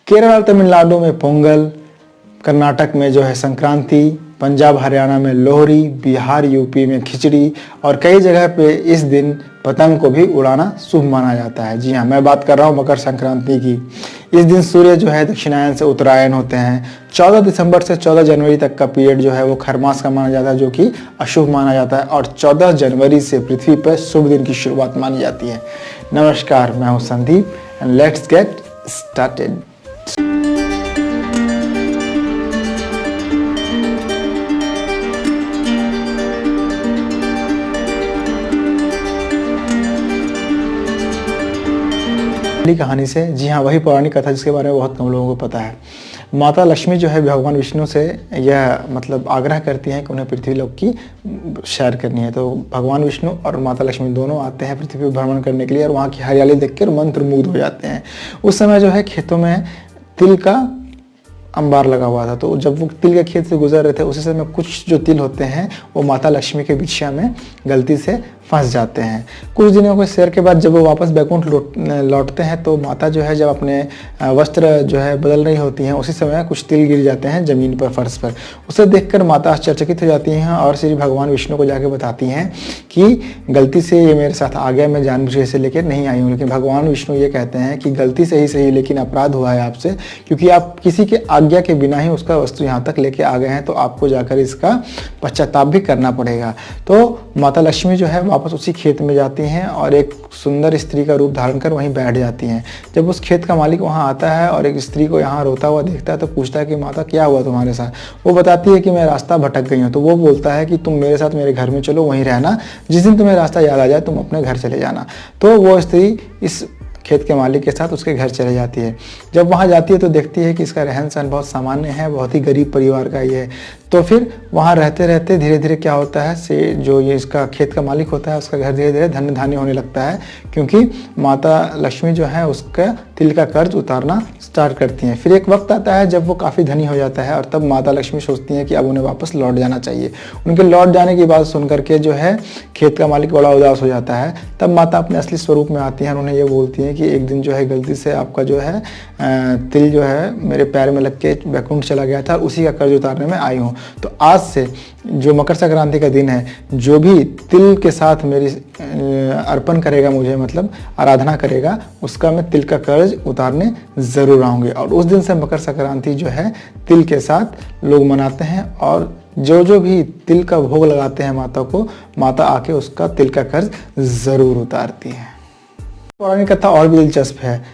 केरल और तमिलनाडु में पोंगल, कर्नाटक में जो है संक्रांति, पंजाब हरियाणा में लोहरी, बिहार यूपी में खिचड़ी और कई जगह पे इस दिन पतंग को भी उड़ाना शुभ माना जाता है। जी हाँ, मैं बात कर रहा हूँ मकर संक्रांति की। इस दिन सूर्य जो है दक्षिणायन से उत्तरायण होते हैं। 14 दिसंबर से 14 जनवरी तक का पीरियड जो है वो खरमास का माना जाता है, जो कि अशुभ माना जाता है, और 14 जनवरी से पृथ्वी पर शुभ दिन की शुरुआत मानी जाती है। नमस्कार, मैं हूँ Sandeep and let's get started. कहानी से, जी हाँ, वही पौराणिक कथा जिसके बारे में बहुत कम लोगों को पता है। माता लक्ष्मी जो है भगवान विष्णु से यह मतलब आग्रह करती हैं कि उन्हें पृथ्वी लोक की सैर करनी है। तो भगवान विष्णु और माता लक्ष्मी दोनों आते हैं पृथ्वी पर भ्रमण करने के लिए और वहाँ की हरियाली देखकर मंत्रमुग्ध हो जाते हैं। उस समय जो है खेतों में तिल का अंबार लगा हुआ था, तो जब वो तिल के खेत से गुजर रहे थे उसी समय कुछ जो तिल होते हैं वो माता लक्ष्मी के बिछिया में गलती से फंस जाते हैं। कुछ दिनों के सैर के बाद जब वो वापस बैकुंठ लौटते हैं तो माता जो है जब अपने वस्त्र जो है बदल रही होती हैं उसी समय कुछ तिल गिर जाते हैं जमीन पर, फर्श पर। उसे देखकर माता आश्चर्यचकित हो जाती हैं और श्री भगवान विष्णु को जाके बताती हैं कि गलती से ये मेरे साथ आ गया, मैं जानबूझ इसे लेकर नहीं आई हूँ। लेकिन भगवान विष्णु ये कहते हैं कि गलती से ही सही लेकिन अपराध हुआ है आपसे, क्योंकि आप किसी के आज्ञा के बिना ही उसका वस्तु यहाँ तक लेके आ गए हैं, तो आपको जाकर इसका पश्चाताप भी करना पड़ेगा। तो माता लक्ष्मी जो है वापस उसी खेत में जाती हैं और एक सुंदर स्त्री का रूप धारण कर वहीं बैठ जाती हैं। जब उस खेत का मालिक वहां आता है और एक स्त्री को यहाँ रोता हुआ देखता है तो पूछता है कि माता क्या हुआ तुम्हारे साथ। वो बताती है कि मैं रास्ता भटक गई हूँ। तो वो बोलता है कि तुम मेरे साथ मेरे घर में चलो, वहीं रहना, जिस दिन तुम्हें रास्ता याद आ जाए तुम अपने घर चले जाना। तो वो स्त्री इस खेत के मालिक के साथ उसके घर चले जाती है। जब वहाँ जाती है तो देखती है कि इसका रहन सहन बहुत सामान्य है, बहुत ही गरीब परिवार का ये है। तो फिर वहाँ रहते रहते धीरे धीरे क्या होता है, से जो ये इसका खेत का मालिक होता है उसका घर धीरे धीरे धन्य धान्य होने लगता है, क्योंकि माता लक्ष्मी जो है उसका तिल का कर्ज उतारना स्टार्ट करती हैं। फिर एक वक्त आता है जब वो काफ़ी धनी हो जाता है और तब माता लक्ष्मी सोचती हैं कि अब उन्हें वापस लौट जाना चाहिए। उनके लौट जाने की बात सुन करके जो है खेत का मालिक बड़ा उदास हो जाता है। तब माता अपने असली स्वरूप में आती हैं और उन्हें ये बोलती हैं कि एक दिन जो है गलती से आपका जो है तिल जो है मेरे पैर में लग के बैकुंठ चला गया था, उसी का कर्ज उतारने में आई हूँ। तो आज से जो मकर संक्रांति का दिन है, जो भी तिल के साथ मेरी अर्पण करेगा, मुझे मतलब आराधना करेगा, उसका मैं तिल का कर्ज उतारने ज़रूर आऊँगी। और उस दिन से मकर संक्रांति जो है तिल के साथ लोग मनाते हैं और जो भी तिल का भोग लगाते हैं माता को, माता आके उसका तिल का कर्ज ज़रूर उतारती है। पौराणिक कथा और भी दिलचस्प है।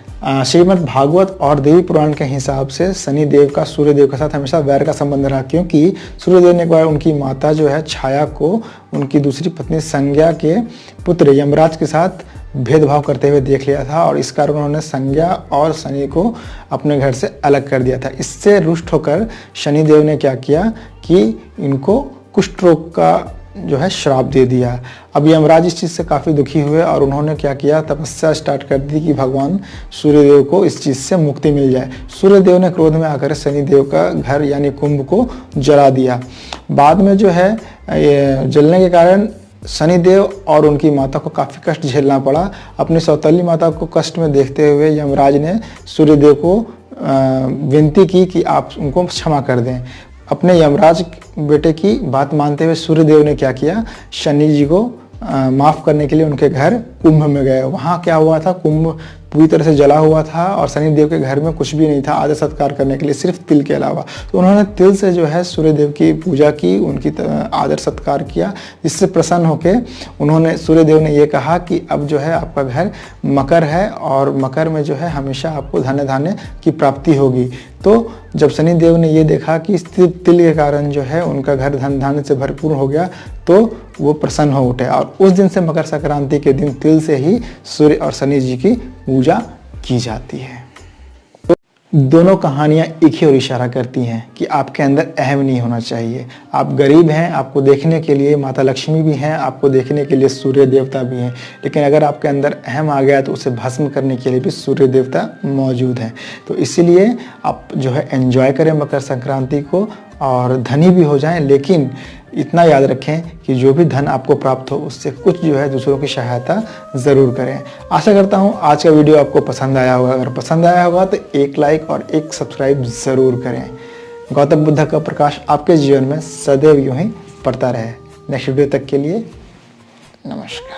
श्रीमद् भागवत और देवी पुराण के हिसाब से शनि देव का सूर्य देव के साथ हमेशा वैर का संबंध रहा, क्योंकि सूर्य देव ने एक बार उनकी माता जो है छाया को उनकी दूसरी पत्नी संज्ञा के पुत्र यमराज के साथ भेदभाव करते हुए देख लिया था और इस कारण उन्होंने संज्ञा और शनि को अपने घर से अलग कर दिया था। इससे रुष्ट होकर शनि देव ने क्या किया कि इनको कुष्ठ रोग का जो है श्राप दे दिया। अब यमराज इस चीज़ से काफ़ी दुखी हुए और उन्होंने क्या किया, तपस्या स्टार्ट कर दी कि भगवान सूर्यदेव को इस चीज़ से मुक्ति मिल जाए। सूर्यदेव ने क्रोध में आकर शनिदेव का घर यानी कुंभ को जला दिया। बाद में जो है ये जलने के कारण शनिदेव और उनकी माता को काफ़ी कष्ट झेलना पड़ा। अपनी सौतेली माता को कष्ट में देखते हुए यमराज ने सूर्यदेव को विनती की कि आप उनको क्षमा कर दें। अपने यमराज बेटे की बात मानते हुए सूर्यदेव ने क्या किया, शनि जी को माफ़ करने के लिए उनके घर कुंभ में गए। वहाँ क्या हुआ था, कुंभ पूरी तरह से जला हुआ था और शनिदेव के घर में कुछ भी नहीं था आदर सत्कार करने के लिए, सिर्फ तिल के अलावा। तो उन्होंने तिल से जो है सूर्यदेव की पूजा की, उनकी आदर सत्कार किया, जिससे प्रसन्न होकर उन्होंने सूर्यदेव ने ये कहा कि अब जो है आपका घर मकर है और मकर में जो है हमेशा आपको धन्य धान्य की प्राप्ति होगी। तो जब शनिदेव ने ये देखा कि इस तिल के कारण जो है उनका घर धन धान्य से भरपूर हो गया, तो वो प्रसन्न हो उठे और उस दिन से मकर संक्रांति के दिन तिल से ही सूर्य और शनि जी की पूजा की जाती है। तो दोनों कहानियाँ एक ही ओर इशारा करती हैं कि आपके अंदर अहम नहीं होना चाहिए। आप गरीब हैं, आपको देखने के लिए माता लक्ष्मी भी हैं, आपको देखने के लिए सूर्य देवता भी हैं, लेकिन अगर आपके अंदर अहम आ गया तो उसे भस्म करने के लिए भी सूर्य देवता मौजूद हैं। तो इसीलिए आप जो है एंजॉय करें मकर संक्रांति को और धनी भी हो जाएं, लेकिन इतना याद रखें कि जो भी धन आपको प्राप्त हो उससे कुछ जो है दूसरों की सहायता ज़रूर करें। आशा करता हूँ आज का वीडियो आपको पसंद आया होगा। अगर पसंद आया होगा तो एक लाइक और एक सब्सक्राइब ज़रूर करें। गौतम बुद्ध का प्रकाश आपके जीवन में सदैव यूं ही पड़ता रहे। नेक्स्ट वीडियो तक के लिए नमस्कार।